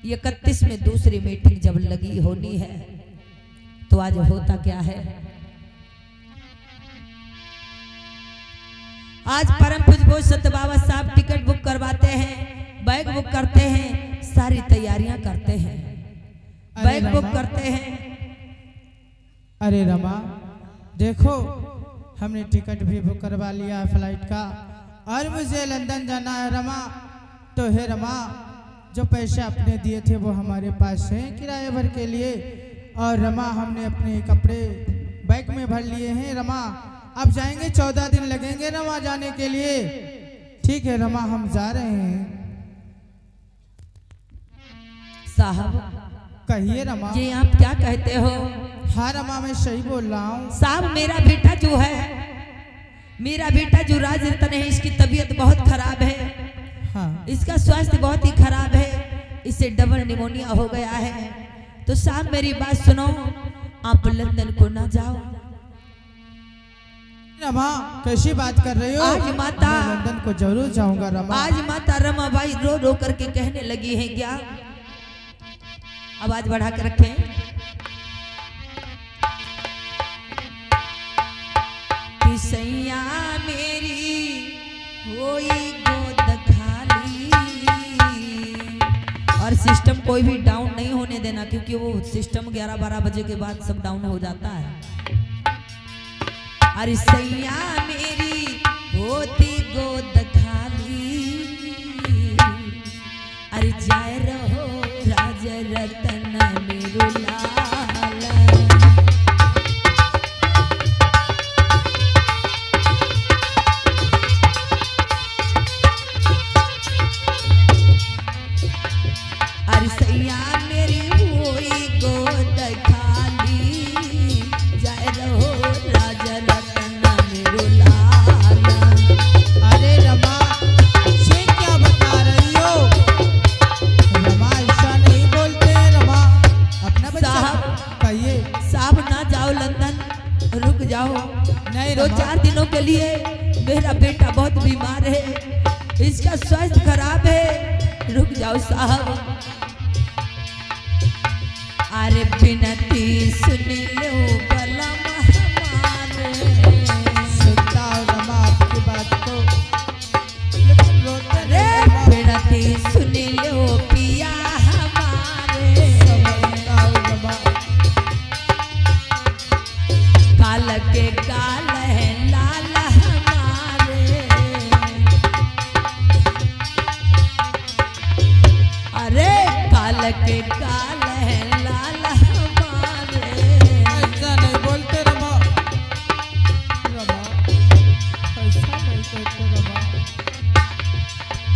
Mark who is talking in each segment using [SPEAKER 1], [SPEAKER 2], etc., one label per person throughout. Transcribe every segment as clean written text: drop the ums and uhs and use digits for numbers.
[SPEAKER 1] 31 में दूसरी मीटिंग जब लगी होनी है तो आज होता क्या है, आज परम पूज्य सत्य बाबा साहब टिकट बुक करवाते हैं, बैग बुक करते हैं, सारी तैयारियां करते हैं, बैग बुक करते हैं।
[SPEAKER 2] अरे रमा देखो, हमने टिकट भी बुक करवा लिया है फ्लाइट का और मुझे लंदन जाना है रमा। तो हे रमा, जो पैसे आपने दिए थे वो हमारे पास हैं किराए भर के लिए, और रमा हमने अपने कपड़े बैग में भर लिए हैं रमा। अब जाएंगे, 14 दिन लगेंगे रमा जाने के लिए। ठीक है रमा, हम जा रहे हैं।
[SPEAKER 1] साहब
[SPEAKER 2] कहिए रमा।
[SPEAKER 1] जी आप क्या कहते हो?
[SPEAKER 2] हाँ रमा, मैं सही बोल रहा हूँ।
[SPEAKER 1] साहब मेरा बेटा जो है, मेरा बेटा जो राज रतन है, इसकी तबीयत बहुत खराब है।
[SPEAKER 2] हाँ।
[SPEAKER 1] इसका स्वास्थ्य बहुत ही खराब है, इसे डबल निमोनिया हो गया है। तो साहब मेरी बात सुनो, आप लंदन को ना जाओ।
[SPEAKER 2] रमा कैसी बात कर रही हो?
[SPEAKER 1] आज माता,
[SPEAKER 2] मैं लंदन को जरूर जाऊंगा रमा।
[SPEAKER 1] आज माता रमाबाई रो रो करके कहने लगी है। क्या आवाज बढ़ा कर रखें? कि सैया मेरी होई गोद खाली, और सिस्टम कोई भी डाउन नहीं होने देना, क्योंकि वो सिस्टम 11-12 बजे के बाद सब डाउन हो जाता है। अरे सैया मेरी होती गोद खाली, अरे जाए रहो राज रतन मेरो लाल। अरे सैया मेरी होई गोद खाली, जाए रहो राज रतन मेरो लाल।
[SPEAKER 2] अरे रमा ये क्या बता रही हो? रमा ऐसा नहीं बोलते हैं रमा, अपना बच्चा।
[SPEAKER 1] साहब
[SPEAKER 2] कहिए।
[SPEAKER 1] साहब ना जाओ लंदन, रुक जाओ।
[SPEAKER 2] नहीं
[SPEAKER 1] 2-4 दिनों के लिए मेरा बेटा बहुत बीमार है, इसका स्वास्थ्य खराब है, रुक जाओ साहब। अरे बिनती सुन लो बलम हमारे,
[SPEAKER 2] सुनता हूँ रमा आपकी बात को, लेकिन रोते
[SPEAKER 1] अरे
[SPEAKER 2] नहीं रमा।
[SPEAKER 1] बिनती सुन लो पिया हमारे।
[SPEAKER 2] समझता हूँ रमा।
[SPEAKER 1] काल के काल है लाल हमारे, अरे काल के काल है लाल हमारे।
[SPEAKER 2] ऐसा नहीं बोलते रमा। रमा ऐसा नहीं कहते रमा।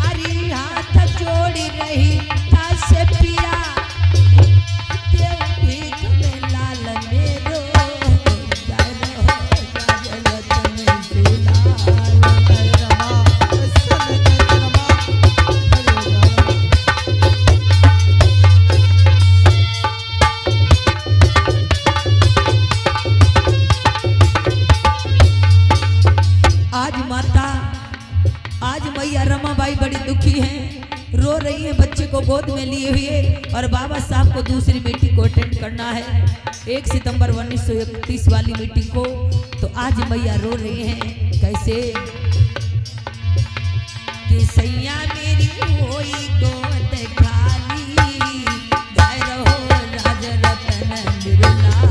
[SPEAKER 1] अरे हाथ जोड़ी रही से पिया, देव भीख में लाल मेरो, जाए रहो राज रतन मेरो लाल।
[SPEAKER 2] अरे रमा ऐसा नहीं कहते रमा।
[SPEAKER 1] आज माता, आज मैया रमाबाई बड़ी दुखी हैं, रो रही है बच्चे को गोद में लिए हुए, और बाबा साहब को दूसरी मीटिंग को अटेंड करना है 1 सितंबर 1931 वाली मीटिंग को। तो आज मैया रो रही हैं कैसे, कि सैया मेरी होई गोद खाली, जाए रहो राज रतन मेरो लाल।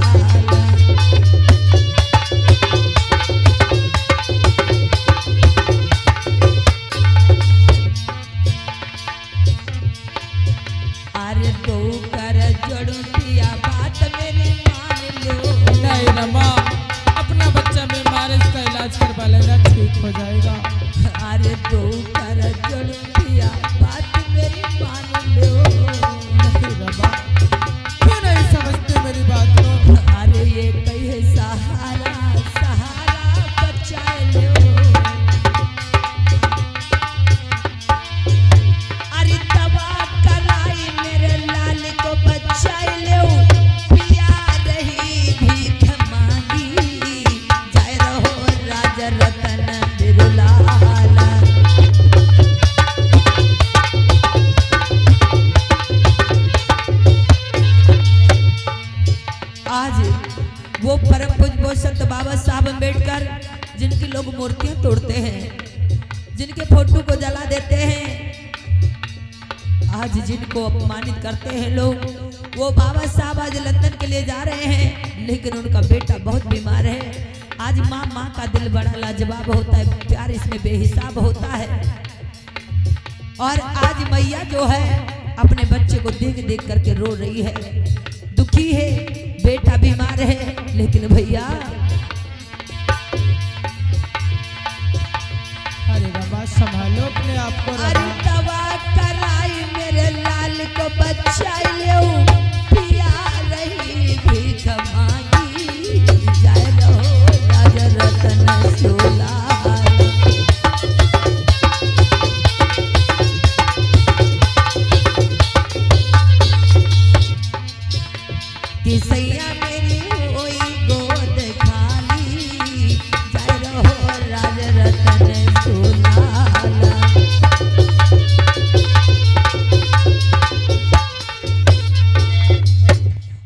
[SPEAKER 1] अरे तो कर जड़ू पिया बात मेरी मान लो।
[SPEAKER 2] नहीं रमा, अपना बच्चा बीमार है, इसका इलाज करवा लेना, ठीक हो जाएगा।
[SPEAKER 1] अरे तो कर जड़ू पिया बात मेरी मान लो।
[SPEAKER 2] नहीं रमा, क्यों नहीं समझते मेरी बात को?
[SPEAKER 1] अरे ये कहे सहारा सहारा बचाए लो। अरे दवा कराई मेरे लाल को बचाए लो, पिया रही भीख मांगी, जाए रहो राज रतन मेरो लाल। लोग मूर्तियां तोड़ते हैं, जिनके फोटो को जला देते हैं, आज जिनको अपमानित करते हैं लोग, वो बाबा साहब आज लंदन के लिए जा रहे हैं, लेकिन उनका बेटा बहुत बीमार है। आज माँ का दिल बड़ा लाजवाब होता है, प्यार इसमें बेहिसाब होता है। और आज मैया जो है अपने बच्चे को देख देख करके रो रही है, दुखी है, बेटा बीमार है, लेकिन भैया
[SPEAKER 2] अरे रमा संभालो अपने आप को
[SPEAKER 1] अरे तवा कराई मेरे लाल को बचाइयो, पिया रही भीख मांगी, जय रहो राजा रतन सोला। किसैया मेरी होई गोद खाली, जय रहो राजा रतन सोला।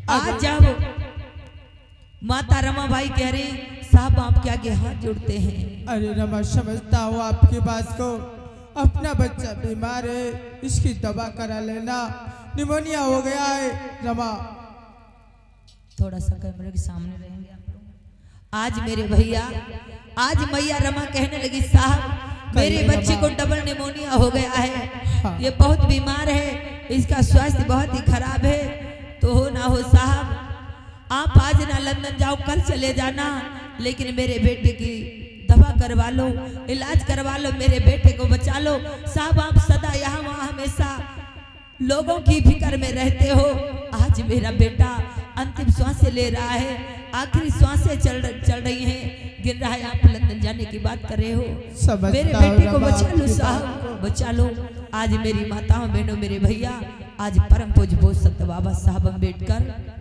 [SPEAKER 1] आज जब माता रमाबाई कह रही साहब आपके आगे हाथ जोड़ते हैं,
[SPEAKER 2] अरे रमा समझता हूँ आपकी बात को, अपना बच्चा बीमार है, इसकी दवा करा लेना, निमोनिया हो गया है रमा।
[SPEAKER 1] थोड़ा सा कैमरे के सामने रहेंगे आप लोग। आज मेरे भैया, आज मैया रमा कहने लगी साहब मेरे बच्चे को डबल निमोनिया हो गया है,
[SPEAKER 2] हाँ।
[SPEAKER 1] ये बहुत बीमार है, इसका स्वास्थ्य बहुत ही खराब है, तो हो ना हो साहब आप आज ना लंदन जाओ, कल चले जाना, लेकिन मेरे बेटे की दवा करवा लो, इलाज करवा लो, मेरे बेटे को बचा लो। साहब आप सदा यहाँ वहाँ हमेशा लोगों की फिक्र में रहते हो, आज मेरा बेटा अंतिम सांसें ले रहा है, आखिरी सांसें चल रही हैं, गिर रहा है, आप लंदन जाने की बात कर रहे हो, मेरे बेटे को बचा लो साहब, बचा लो। आज मेरी माताओं बहनों मेरे भैया, आज परम पूज्य बोध संत बाबा साहब अम्बेडकर।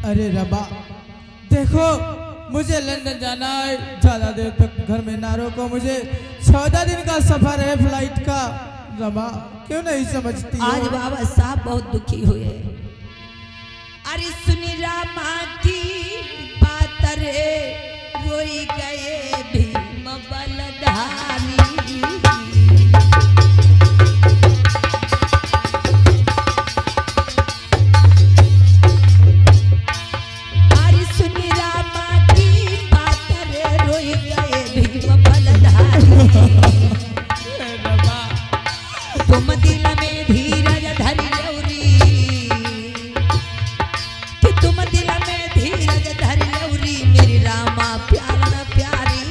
[SPEAKER 2] अरे रमा देखो मुझे लंदन जाना है, ज्यादा देर तक घर में ना रोको मुझे, 14 दिन का सफर है फ्लाइट का। रमा क्यों नहीं समझती हो?
[SPEAKER 1] आज बाबा साहब बहुत दुखी हुए। अरे सुनी रामा की बात रे, रोई गए भीम बलधारी। अरे सुनी रामा की बात रे, रोई गए भीम बलधारी। तुम दिल में धीरज धरि लौरी, कि तुम दिल में धीरज धरि लौरी, मेरी रामा प्यार न प्यारी।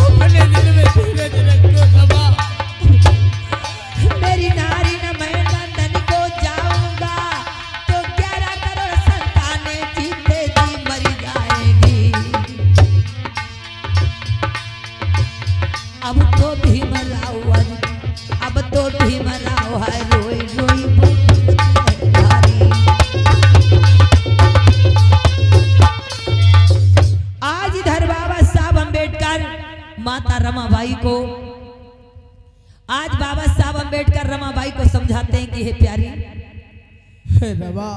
[SPEAKER 2] अपने दिल में धीरज रखो रमा।
[SPEAKER 1] मेरी नारी न मैं लंदन को जाऊंगा, तो 11 करोड़ संतानें जीते जी मरी जाएंगी। अब तो भीमराव, अब तो भीमराव है रोई रोई भारी। आज इधर बाबा साहब अम्बेडकर माता रमाबाई को, आज बाबा साहब अम्बेडकर रमाबाई को समझाते हैं कि हे प्यारी,
[SPEAKER 2] हे रमा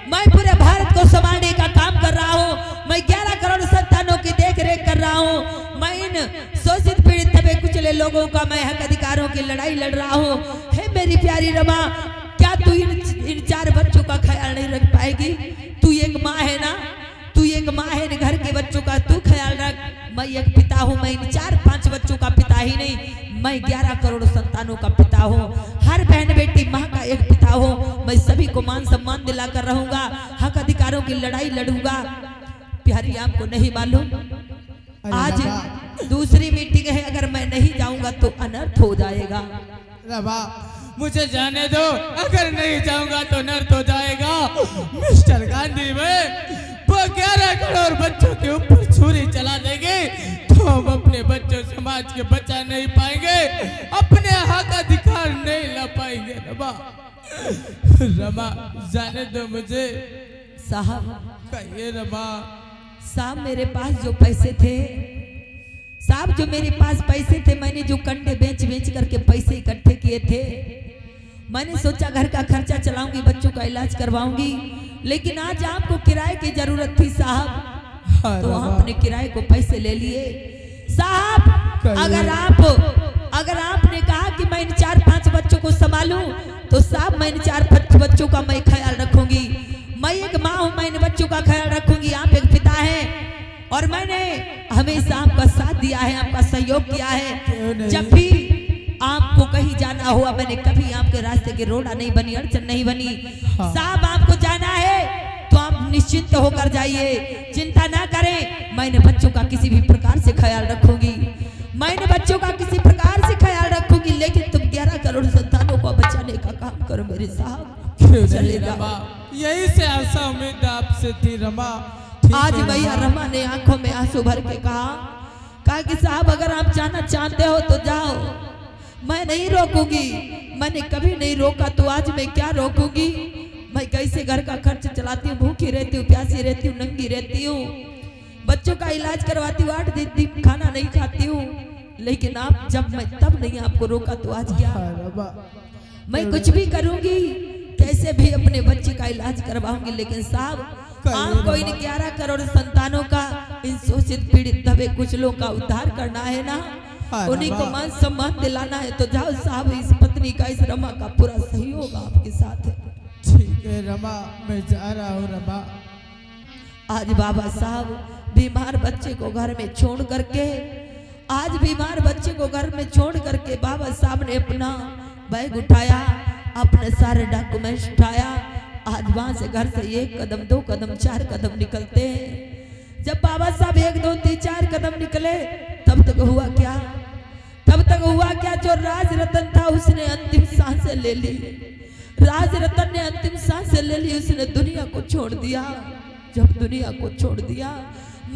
[SPEAKER 1] मैं पूरे भारत को संभालने का काम कर रहा हूँ, मैं 11 करोड़ संतानों की देख रेख कर रहा हूँ, मैं इन शोषित पीड़ित दबे कुचले लोगों का मैं हक अधिकारों की लड़ाई लड़ रहा हूँ। हे मेरी प्यारी रमा, क्या तू इन 4 बच्चों का ख्याल नहीं रख पाएगी? तू एक माँ है ना, तू एक माँ है, इन घर के बच्चों का तू ख्याल रख। मैं एक पिता हूँ, मैं इन 4-5 बच्चों का पिता ही नहीं, मैं 11 करोड़ संतानों का पिता हूँ, हर बहन बेटी माँ का एक पिता हूँ, मैं सभी को मान सम्मान दिलाकर रहूंगा, हक अधिकारों की लड़ाई लड़ूंगा। प्यारी आपको नहीं मालूम, आज दूसरी मीटिंग है, अगर मैं नहीं जाऊंगा तो अनर्थ हो जाएगा।
[SPEAKER 2] रमा मुझे जाने दो, अगर नहीं जाऊंगा तो नर्थ हो जाएगा। मिस्टर गांधी में वो 11 करोड़ बच्चों के ऊपर छुरी चला देंगे तो हम अपने बच्चों समाज के बचा नहीं पाएंगे, अपने हक अधिकार नहीं ला पाएंगे। रमा रमा जाने दो मुझे।
[SPEAKER 1] साहब
[SPEAKER 2] कहिए रमा।
[SPEAKER 1] साहब मेरे पास जो पैसे थे, साहब जो मेरे पास पैसे थे, मैंने जो कंडे बेच बेच करके पैसे इकट्ठे किए थे, मैंने सोचा घर का खर्चा चलाऊंगी, बच्चों का इलाज करवाऊंगी, लेकिन आज आपको किराए की जरूरत थी साहब, तो आपने किराए को पैसे ले लिए। साहब अगर आपने कहा कि मैं इन 4-5 बच्चों को संभालूं, तो साहब मैं इन 4-5 बच्चों का मैं ख्याल रखूंगी। मैं एक माँ हूं, मैं इन बच्चों का ख्याल रखूंगी। आप एक पिता हैं और मैंने हमेशा आपका साथ दिया है, आपका सहयोग किया है। जब भी आपको कहीं जाना हुआ, मैंने कभी आपके रास्ते की रोड़ा नहीं बनी, अड़चन नहीं बनी। साहब आपको जाना है तो आप निश्चिंत होकर जाइए, चिंता ना करें। मैंने बच्चों का किसी भी प्रकार से ख्याल रखूंगी, मैंने बच्चों का किसी प्रकार से ख्याल रखूंगी, लेकिन तुम 11 करोड़ संतानों को बचाने का काम करो मेरे साहब। चलेगा?
[SPEAKER 2] यही से आशा उम्मीद आपसे थी रमा।
[SPEAKER 1] आज भैया रमा ने आंखों में आंसू भर के कहा कि साहब अगर आप जाना चाहते हो तो जाओ, मैं नहीं रोकूंगी। मैंने कभी नहीं रोका, तो आज मैं क्या रोकूंगी? मैं कैसे घर का खर्च चलाती हूँ, भूखी रहती हूँ, प्यासी रहती हूँ, नंगी रहती हूँ, बच्चों का इलाज करवाती हूँ, 8 दिन खाना नहीं खाती हूँ। लेकिन आप जब मैं तब नहीं आपको रोका, तो आज क्या? मैं कुछ भी करूंगी, कैसे भी अपने बच्चे का इलाज करवाऊंगी, लेकिन साहब आपको इन 11 करोड़ संतानों का, इन शोषित पीड़ित दबे कुचलों का उद्धार करना है ना, उन्हीं को मान सम्मान दिलाना है। तो जाओ साहब, इस पत्नी का, इस रमा का पूरा सहयोग आपके साथ है।
[SPEAKER 2] ठीक है रमा, मैं जा रहा हूँ रमा।
[SPEAKER 1] आज बाबा साहब बीमार बच्चे को घर में छोड़ करके, बाबा साहब ने अपना बैग उठाया, अपने सारे डॉक्यूमेंट्स उठाया। आज वहां से घर से 1 कदम, 2 कदम, 4 कदम निकलते हैं। जब बाबा साहब 1, 2, 3, 4 कदम निकले, तब तक हुआ क्या? जो राज रतन था उसने अंतिम सांसें ले ली। राज रतन ने अंतिम सांसें ले ली, उसने दुनिया को छोड़ दिया। जब दुनिया को छोड़ दिया,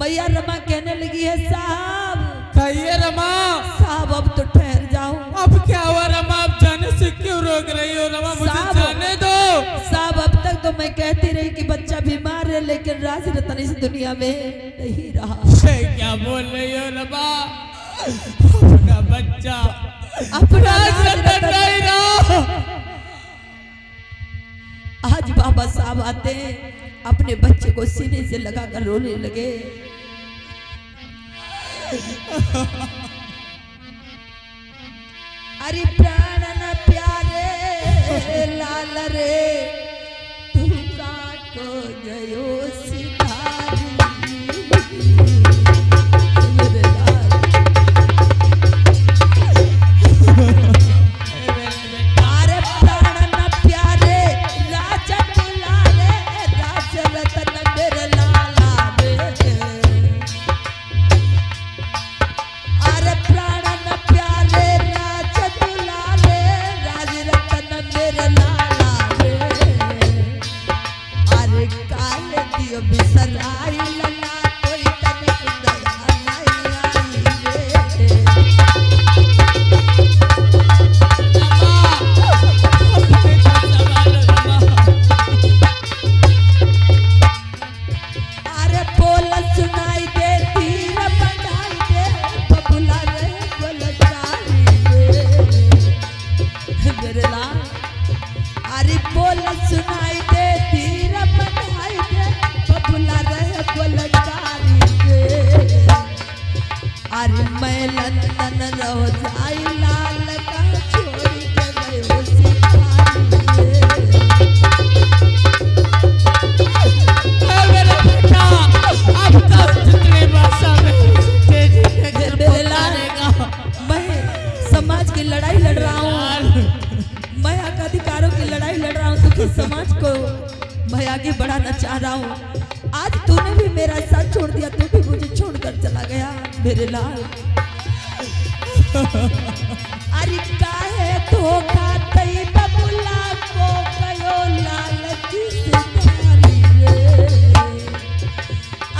[SPEAKER 1] मैया रमा कहने लगी है, साहब
[SPEAKER 2] कहिए रमा।
[SPEAKER 1] साहब अब तो ठहर जाओ।
[SPEAKER 2] अब क्या हुआ रमा? आप जाने से क्यों रोक रही हो रमा? मुझे जाने दो।
[SPEAKER 1] साहब अब तक तो मैं कहती रही कि बच्चा बीमार है, लेकिन राज रतन इस दुनिया में नहीं रहा।
[SPEAKER 2] क्या बोल रही हो रमा? अपना बच्चा,
[SPEAKER 1] अपना राज रतन नहीं रहा। आज बाबा साहब आते हैं, अपने बच्चे को सीने से लगाकर रोने लगे। अरे प्राण न प्यारे लाल रे, तू काटो गयो सिधारी। अरे प्राण न प्यारे राजा दुलारे, राज रतन मेरे लाला रे। अरे प्राण न प्यारे राजा दुलारे, राज रतन मेरे लाला रे। अरे काल दियो बिसराई लला, कोई तनिक दया नहीं आई रे। अरे बोल सुनाई दे, तीर बढ़ाई दे, बबुला रे गोलकारी रे मेरे लाल। अरे बोल सुनाई दे, तीर बढ़ाई दे, बबुला रे गोलकारी रे। अरे मैं लंदन रह जाई, लाल का छोड़ के गए हो सिखारी रे। मैं समाज की लड़ाई लड़ रहा हूँ, मैं हक अधिकारों की लड़ाई लड़ रहा हूँ, दुखी समाज को मैं आगे बढ़ाना चाह रहा हूँ। आज तूने भी मेरा साथ छोड़ दिया, तू भी मुझे छोड़कर चला गया मेरे लाल। अरे काहे धोखा दई बबुला को कयो लाल की सिधारी रे।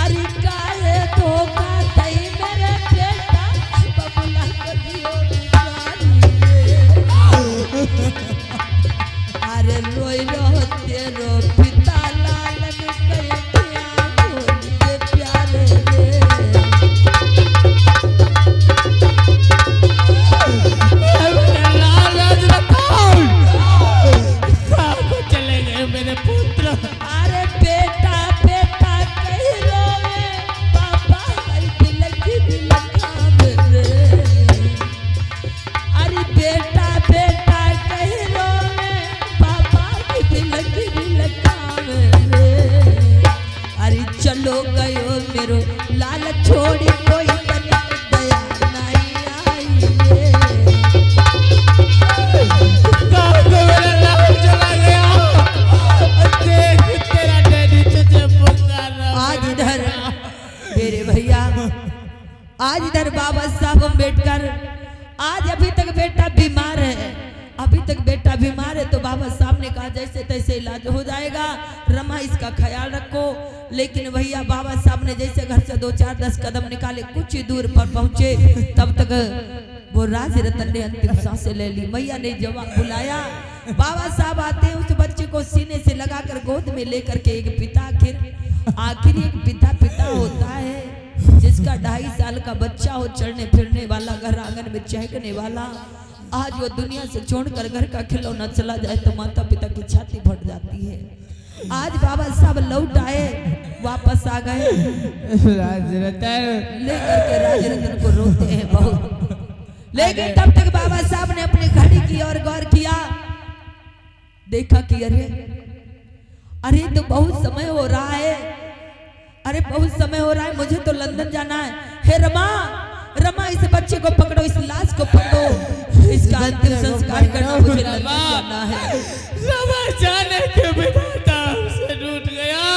[SPEAKER 1] अरे काहे धोखा दई मेरे बेटा, बबुला को दियो बिगारी रे। अरे रोई रो तेरो पिता लाल ने कहे क्या बोल के प्यारे रे। आज इधर बाबा साहब अम्बेडकर, आज अभी तक बेटा बीमार है, अभी तक बेटा बीमार है, तो बाबा साहब ने कहा जैसे तैसे इलाज हो जाएगा, रमा इसका ख्याल रखो। लेकिन भैया बाबा साहब ने जैसे घर से 2-4-10 कदम निकाले, कुछ ही दूर पर पहुंचे, तब तक वो राज रतन ने अंतिम सांसें ले ली। मैया ने जवाब बुलाया, बाबा साहब आते हैं, उस बच्चे को सीने से लगाकर गोद में लेकर के एक पिता, आखिर एक पिता होता है जिसका 2.5 साल का बच्चा हो, चढ़ने फिरने वाला, घर आंगन में चहकने वाला, आज वो दुनिया से छोड़कर घर का खिलौना चला जाए तो माता पिता की छाती फट जाती है। आज बाबा साहब लौट आए, वापस आ गए,
[SPEAKER 2] राजरतन
[SPEAKER 1] लेकर के राजरतन को रोते हैं बहुत। लेकिन तब तक बाबा साहब ने अपनी घड़ी की ओर गौर किया, देखा कि अरे तो बहुत समय हो रहा है, अरे बहुत समय हो रहा है, मुझे तो लंदन जाना है। हे रमा, रमा इस बच्चे को पकड़ो, इस लाश को पकड़ो, इसका अंतिम संस्कार करना, मुझे लंदन जाना है।
[SPEAKER 2] रमा जाने के विधाता हमसे रूठ गया,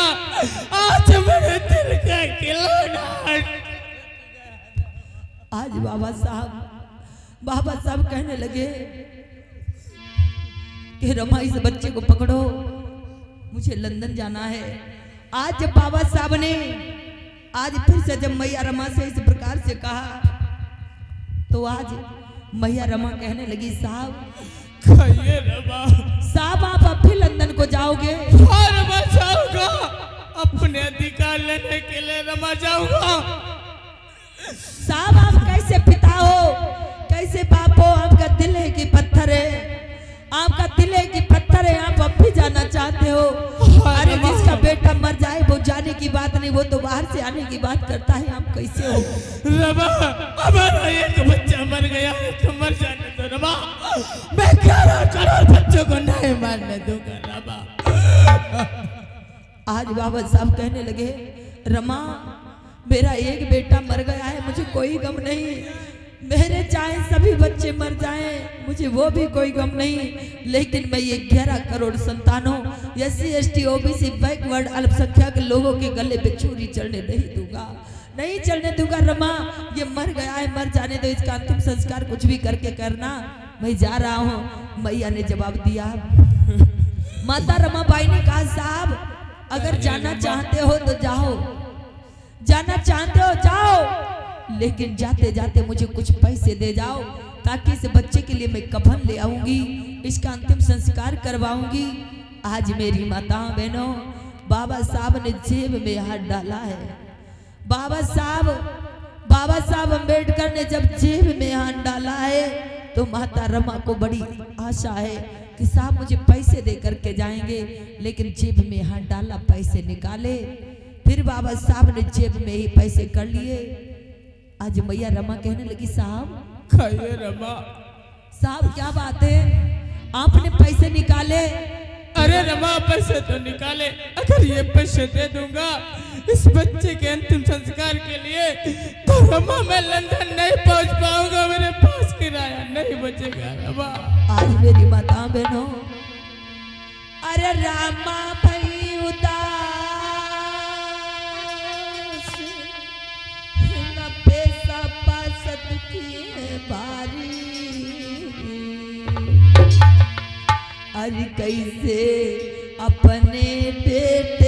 [SPEAKER 2] आज मेरे दिल का खिलौना।
[SPEAKER 1] आज बाबा साहब कहने लगे कि रमा इस बच्चे को पकड़ो, मुझे लंदन जाना है। आज जब बाबा साहब ने आज फिर से जब मैया रमा से इस प्रकार से कहा, तो आज मैया रमा कहने लगी, साहब आप अब भी लंदन को जाओगे?
[SPEAKER 2] हाँ रमा जाऊंगा, अपने अधिकार लेने के लिए रमा जाऊंगा।
[SPEAKER 1] साहब आप कैसे पिता हो, कैसे बाप हो, आपका दिल है कि पत्थर है, आपका दिल है कि पत्थर है, आप अब भी जाना चाहते हो? अरे जिसका बेटा मर जाए वो जाने की बात नहीं, वो तो बाहर से आने की बात करता है, आप कैसे हो?
[SPEAKER 2] रमा हमारा एक बच्चा मर गया है, तो मर जाने दो रमा, मैं 11 करोड़ बच्चों को नहीं मारने दूंगा रमा।
[SPEAKER 1] आज बाबा साहब कहने लगे, रमा मेरा एक बेटा मर गया है, मुझे कोई गम नहीं, मेरे चाहे सभी बच्चे मर जाएं, मुझे वो भी कोई गम नहीं, लेकिन मैं ये 11 करोड़ संतानों, SC ST OBC बैकवर्ड अल्पसंख्यक लोगों के गले पे छुरी चढ़ने नहीं दूंगा, नहीं चढ़ने दूंगा। रमा ये मर गया है, मर जाने दो, इसका अंतिम संस्कार कुछ भी करके करना, मैं जा रहा हूँ। मैया ने जवाब दिया, माता रमा बाई ने कहा, साहब अगर जाना चाहते हो तो जाओ, जाना चाहते हो जाओ, लेकिन जाते जाते मुझे कुछ पैसे दे जाओ, ताकि इस बच्चे के लिए मैं कफन ले आऊंगी, इसका अंतिम संस्कार करवाऊंगी। आज मेरी माताओं बहनों, बाबा साहब ने जेब में हाथ डाला है। बाबा साहब अम्बेडकर ने जब जेब में हाथ डाला है, तो माता रमा को बड़ी आशा है कि साहब मुझे पैसे दे करके जाएंगे, लेकिन जेब में हाथ डाला, पैसे निकाले, फिर बाबा साहब ने जेब में ही पैसे कर लिए। आज मैया रमा कहने लगी, साहब
[SPEAKER 2] खाइए रमा।
[SPEAKER 1] साहब क्या बात है, आपने पैसे निकाले?
[SPEAKER 2] अरे रमा पैसे तो निकाले, अगर ये पैसे दे दूंगा इस बच्चे के अंतिम संस्कार के लिए, तो रमा मैं लंदन नहीं पहुंच पाऊंगा, मेरे पास किराया नहीं बचेगा रमा।
[SPEAKER 1] आज मेरी माता बहनों, अरे रामा भाई उदास न पैसा पासत की बारी, अरे कैसे अपने बेटे